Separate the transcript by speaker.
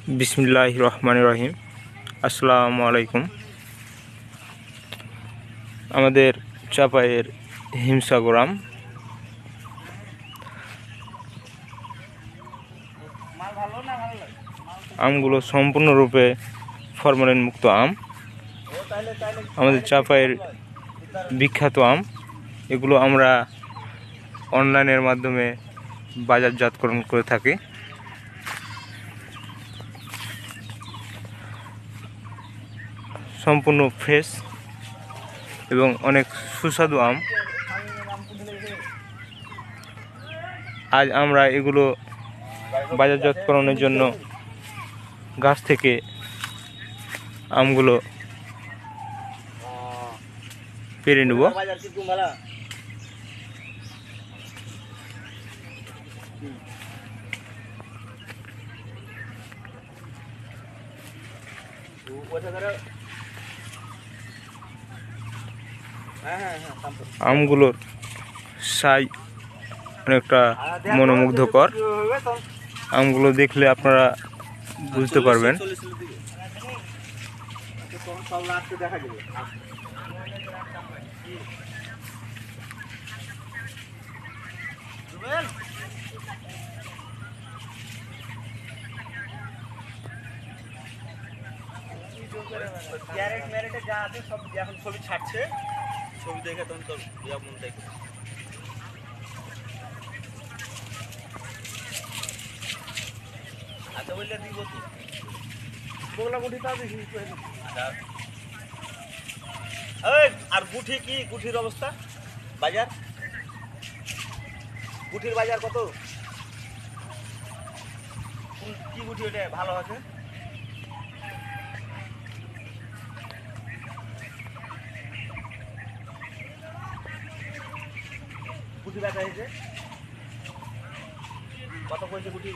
Speaker 1: বিসমিল্লাহির রহমানির রহিম। আসসালামু আলাইকুম। আমাদের চাপায়ের হিমসাগর আমগুলো সম্পূর্ণরূপে ফরমালিন মুক্ত আম। আমাদের চাপায়ের বিখ্যাত আম। এগুলো আমরা অনলাইনের মাধ্যমে বাজারজাতকরণ করে থাকি। সম্পূর্ণ ফ্রেশ এবং অনেক সুস্বাদু আম। আজ আমরা এগুলো বাজারজাতকরণের জন্য গাছ থেকে আমগুলো পেরে নেব। আমগুলোর সাইজ অনেকটা মনোমুগ্ধকর। আমগুলো দেখলে আপনারা বুঝতে পারবেন।
Speaker 2: ক্যারেট ম্যারেটে যা আছে সব এখন ছবি ছাড়ছে, ছবি দেখে তখন তোর মন দেখে। আচ্ছা বললে দিব তো বগলা গুঠিটা দেখি। আর গুঠি কি, গুঠির অবস্থা বাজার, গুঠির বাজার কত, কি গুঠি ওটা ভালো আছে? গুটি ব্যথা হয়েছে কত পয়সা গুটি?